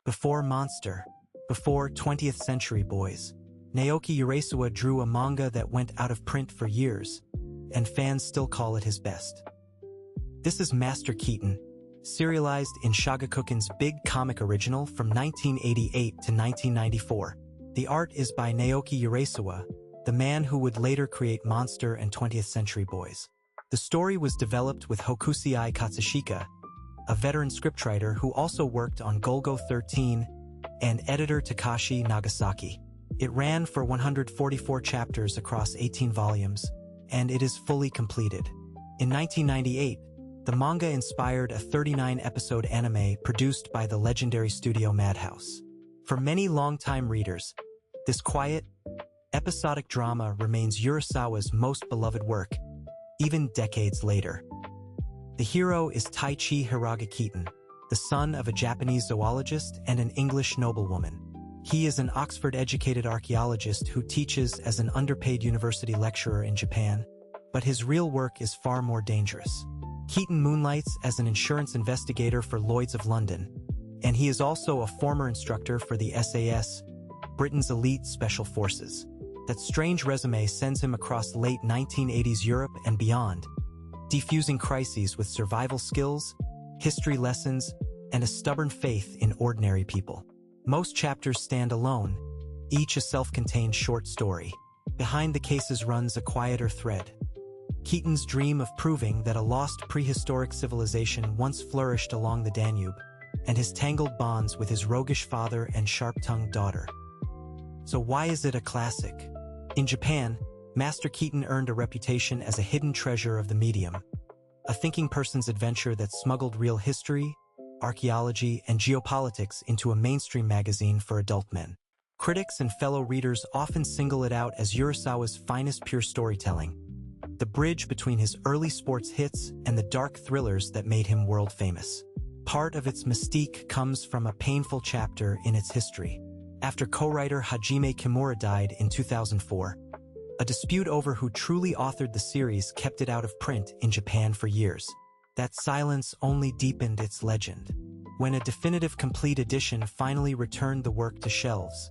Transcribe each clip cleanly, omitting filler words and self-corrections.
Before Monster, before 20th Century Boys, Naoki Urasawa drew a manga that went out of print for years, and fans still call it his best. This is Master Keaton, serialized in Shogakukan's big comic original from 1988 to 1994. The art is by Naoki Urasawa, the man who would later create Monster and 20th Century Boys. The story was developed with Hokusai Katsushika, a veteran scriptwriter who also worked on Golgo 13, and editor Takashi Nagasaki. It ran for 144 chapters across 18 volumes, and it is fully completed. In 1998, the manga inspired a 39-episode anime produced by the legendary studio Madhouse. For many longtime readers, this quiet, episodic drama remains Urasawa's most beloved work, even decades later. The hero is Taichi Hiraga Keaton, the son of a Japanese zoologist and an English noblewoman. He is an Oxford-educated archaeologist who teaches as an underpaid university lecturer in Japan, but his real work is far more dangerous. Keaton moonlights as an insurance investigator for Lloyd's of London, and he is also a former instructor for the SAS, Britain's elite special forces. That strange resume sends him across late 1980s Europe and beyond, defusing crises with survival skills, history lessons, and a stubborn faith in ordinary people. Most chapters stand alone, each a self-contained short story. Behind the cases runs a quieter thread. Keaton's dream of proving that a lost prehistoric civilization once flourished along the Danube, and his tangled bonds with his roguish father and sharp-tongued daughter. So why is it a classic? In Japan, Master Keaton earned a reputation as a hidden treasure of the medium, a thinking person's adventure that smuggled real history, archaeology, and geopolitics into a mainstream magazine for adult men. Critics and fellow readers often single it out as Urasawa's finest pure storytelling, the bridge between his early sports hits and the dark thrillers that made him world-famous. Part of its mystique comes from a painful chapter in its history. After co-writer Hajime Kimura died in 2004, a dispute over who truly authored the series kept it out of print in Japan for years. That silence only deepened its legend. When a definitive complete edition finally returned the work to shelves,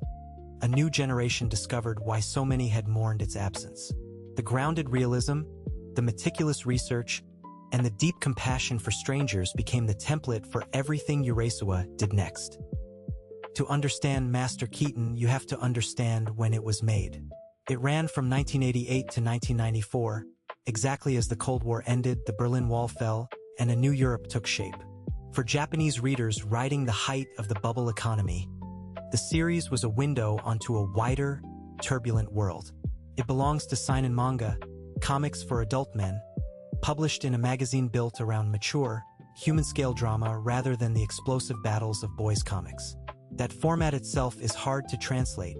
a new generation discovered why so many had mourned its absence. The grounded realism, the meticulous research, and the deep compassion for strangers became the template for everything Urasawa did next. To understand Master Keaton, you have to understand when it was made. It ran from 1988 to 1994, exactly as the Cold War ended, the Berlin Wall fell, and a new Europe took shape. For Japanese readers riding the height of the bubble economy, the series was a window onto a wider, turbulent world. It belongs to Seinen Manga, comics for adult men, published in a magazine built around mature, human-scale drama rather than the explosive battles of boys' comics. That format itself is hard to translate.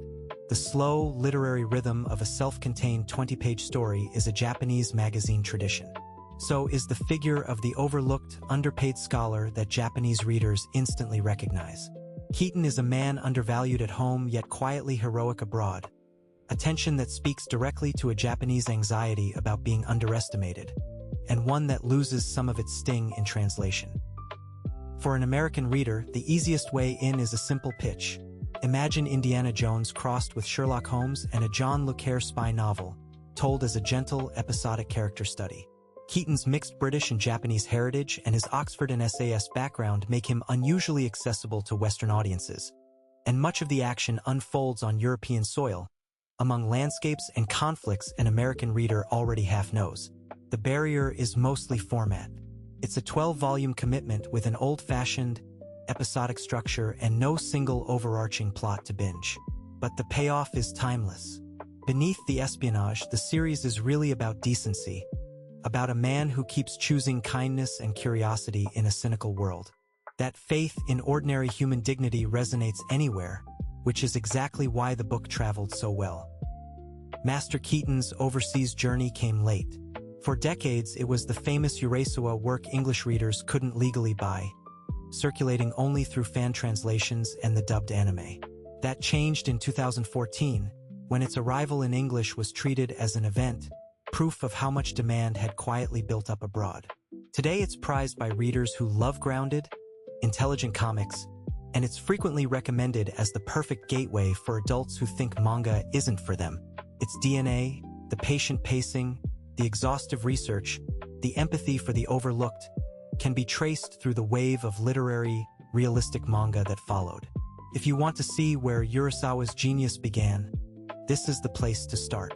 The slow, literary rhythm of a self-contained 20-page story is a Japanese magazine tradition. So is the figure of the overlooked, underpaid scholar that Japanese readers instantly recognize. Keaton is a man undervalued at home yet quietly heroic abroad, a tension that speaks directly to a Japanese anxiety about being underestimated, and one that loses some of its sting in translation. For an American reader, the easiest way in is a simple pitch. Imagine Indiana Jones crossed with Sherlock Holmes and a John le Carré spy novel, told as a gentle, episodic character study. Keaton's mixed British and Japanese heritage and his Oxford and SAS background make him unusually accessible to Western audiences, and much of the action unfolds on European soil, among landscapes and conflicts an American reader already half knows. The barrier is mostly format. It's a 12-volume commitment with an old-fashioned, episodic structure and no single overarching plot to binge. But the payoff is timeless. Beneath the espionage, the series is really about decency, about a man who keeps choosing kindness and curiosity in a cynical world. That faith in ordinary human dignity resonates anywhere, which is exactly why the book traveled so well. Master Keaton's overseas journey came late. For decades, it was the famous Urasawa work English readers couldn't legally buy, circulating only through fan translations and the dubbed anime. That changed in 2014, when its arrival in English was treated as an event, proof of how much demand had quietly built up abroad. Today it's prized by readers who love grounded, intelligent comics, and it's frequently recommended as the perfect gateway for adults who think manga isn't for them. Its DNA, the patient pacing, the exhaustive research, the empathy for the overlooked, can be traced through the wave of literary, realistic manga that followed. If you want to see where Urasawa's genius began, this is the place to start.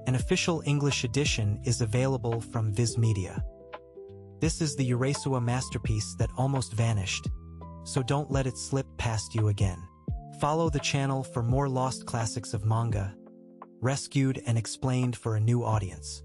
An official English edition is available from Viz Media. This is the Urasawa masterpiece that almost vanished, so don't let it slip past you again. Follow the channel for more lost classics of manga, rescued and explained for a new audience.